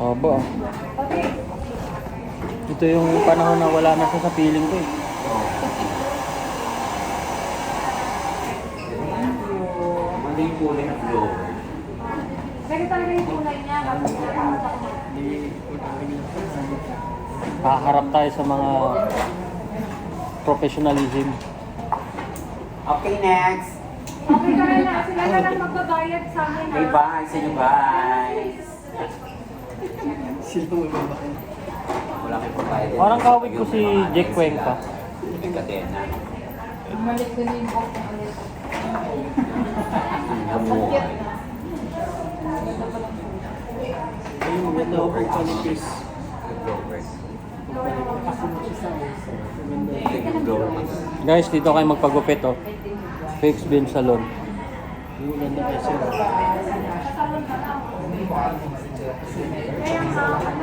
Obo. Ito yung panahon na wala na siya sa feeling ko eh. Mali yung kulay ng blower. Pero talaga yung kulay niya. Haharap tayo sa mga professionalism. Okay, next. Okay ka na. Sila na lang magbabayad sa amin. Okay, bye. Say you bye. Sila mo ba? Wala kayong pagbayad. Parang kawig ko si Jack Cuenca. Yung kadena. Malik ko na yung book na ulit. Namuhay. Ayun, ganda ako kay Panipis. Blower. Blower. Guys, dito kayo magpagupit oh. Fix Beam Salon. Ayun, ganda kay Sir.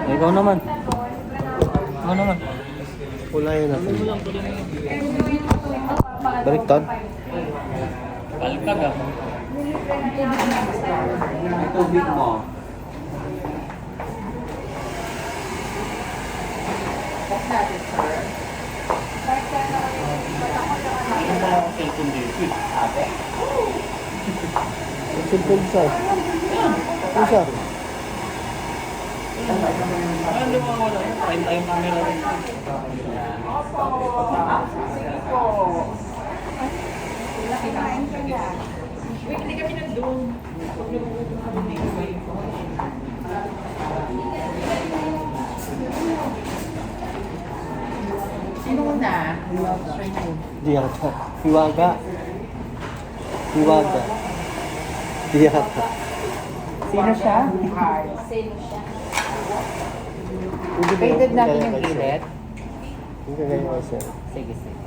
Ikaw naman. Ikaw naman. Kulayan natin. Baliktad? Balkag ah. Ang tubig mo. Ano ba ang cellphone dito eh? Ate. Ang cellphone sa? Ano siya? Ano ba wala? Prime time camera rin. Sino na? Di yata. Hiwaga. Hiwaga. Di yata. Sino siya? Sino siya? Painted natin yung gilid. Hindi ka ganyan kay Sir. Sige, sige.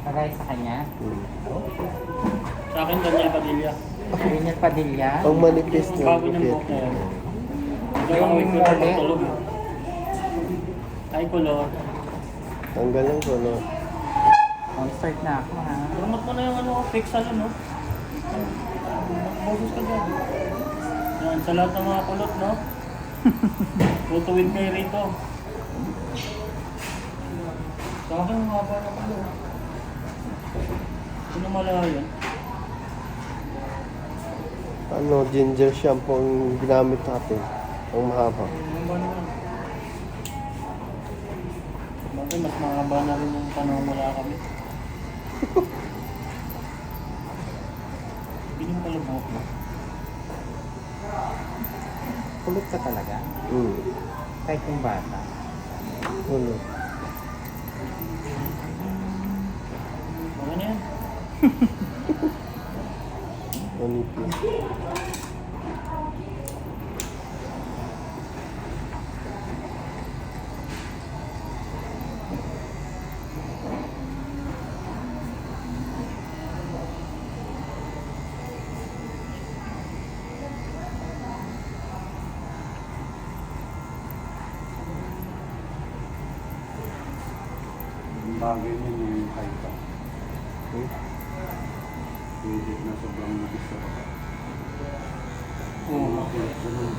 Pagay sa kanya. Sa akin, Daniel Padilla. Daniel Padilla. Ang manipis niya. Bago niyang buhok na yan. Yung muli. Ay, color. Tanggal lang ko, no? On start na ako ha. Promote mo na yung ano, fix salon, no? Boses ka dyan. Yan, sa lahat ng mga kulot, no? Tutuwid kayo rito. Sa akin, mga haba na pala. Sino malayo? Ano, ginger shampoo ang ginamit natin. Ang mahaba. Ano ba naman? Bakit mas mahaba na rin yung panahon wala kami? Hindi mo pala buhok mo. Kulot ka talaga. Kahit yung bata. Ano? Ano na yan? Manipis. Bagay niya yung height up. Hindi na sobrang nabis sa baba. Oo, makulit ko nun.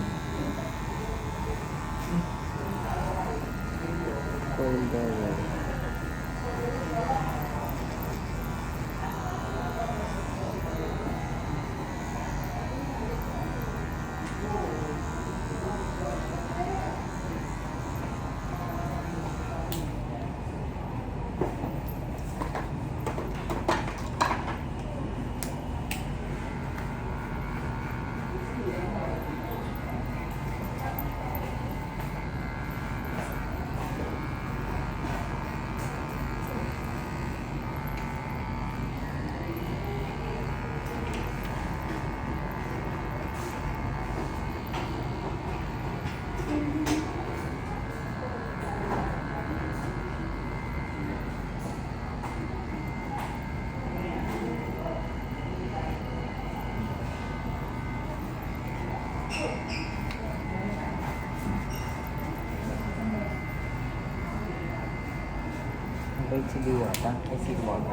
Wait, si Diwata. Ay, si Diwata.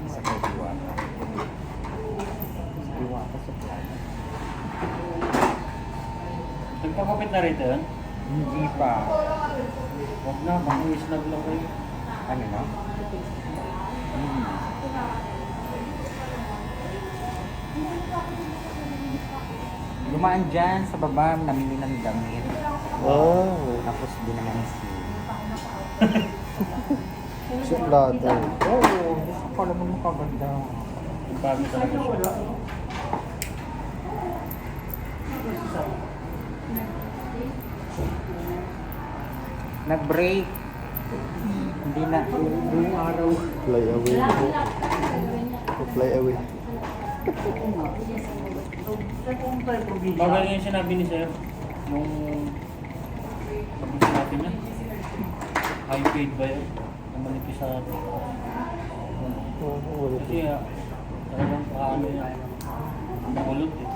Isa kay Diwata. Si Diwata sa plano. Nagpakupit na rito yun? Hindi pa. Huwag na, mag-iislag lang kayo. Ano no? Hmm. Lumaan dyan sa baba, namili ng damit. Tapos din naman si... Suplado. Oo, gusto ko alam mo kaganda. Ang bago talaga siya. Nag-break. Hindi na, buong araw. Fly away po. Fly away. Bagal yung sinabi ni Sir. Nung sabi sinabi niya. High paid ba yun? Ang manipis sa atin. Oo, Kasi talagang paano yan. Nakulot eh.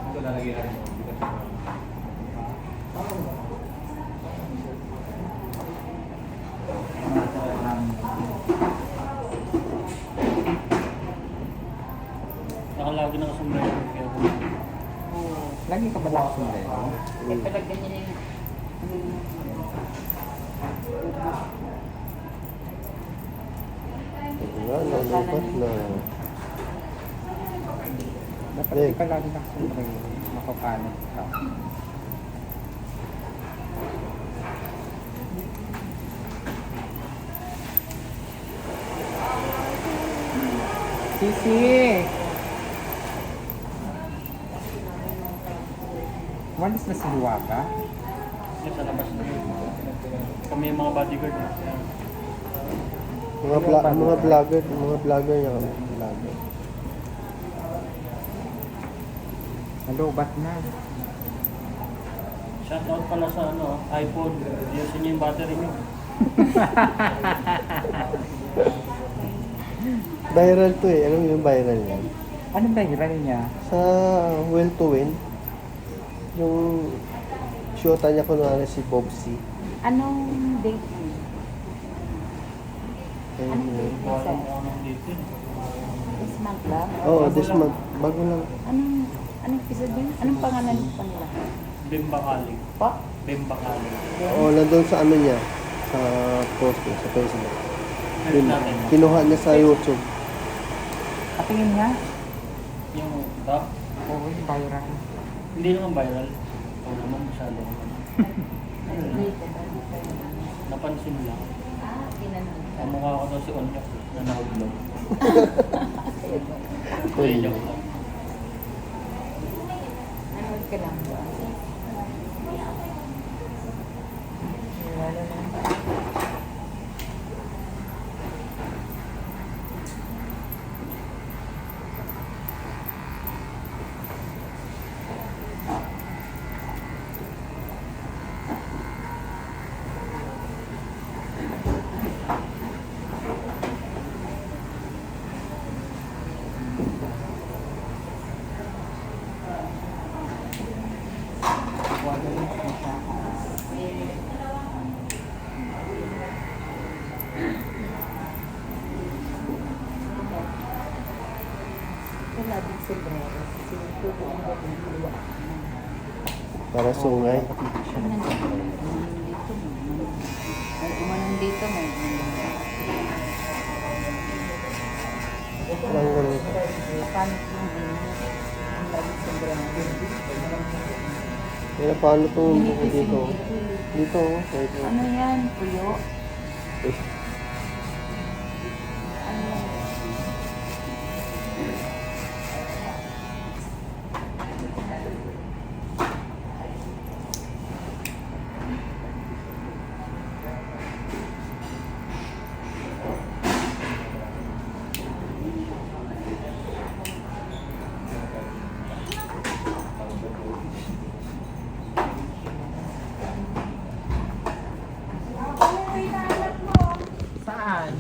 Nakalagi na kasumbrero. Kaya Lagi ka ba nakasundero? Eh, palagyan niya na yung... ito nga, nalupat na. Dapat Leg. di ka lagi nakasundero. Makapalit ka. Sisi! Walis na si Luwaga? Kasi sa labas na yun. Kami yung mga bodyguard. Mga vlogger niya kami. Vlogger. Nalubat na. Shoutout pala sa iPhone. Ayusin niyo yung battery niyo. Viral to eh. Alam mo yung viral yan? Anong viral niya? Sa Will to Win, yung shota niya kunwari si Bob C. Anong date niya? Ayun. Kung alam mo anong date yun. This month lang? Oo, this month. Bago lang. Anong episode yun? Anong pangalan pa nila? Bimba Kaling. Po? Bimba Kaling. Oo, nandun sa ano niya. Sa post niya, sa Facebook. Search natin. Kinuha niya sa YouTube. Katingin nga. Yung top. Oo, yung viral. Hindi naman viral. Oo naman masyado. Napansin lang. Tinanong. Ang mukha ko daw si Onyok na nakablog. Uy. Ay, joke lang. Nanood ka lang ba? Wala na. Wala din sombrero. Sinutubuan ko yung luwa. Para sungay. Tingnan dito. May umanong dito. May Parang ganun. paano yung ang laging sombrero. Kaya paano itong buko dito? Dito, oh. Dito. Ano yan? Puyo? Eh, Ano yan? Saan?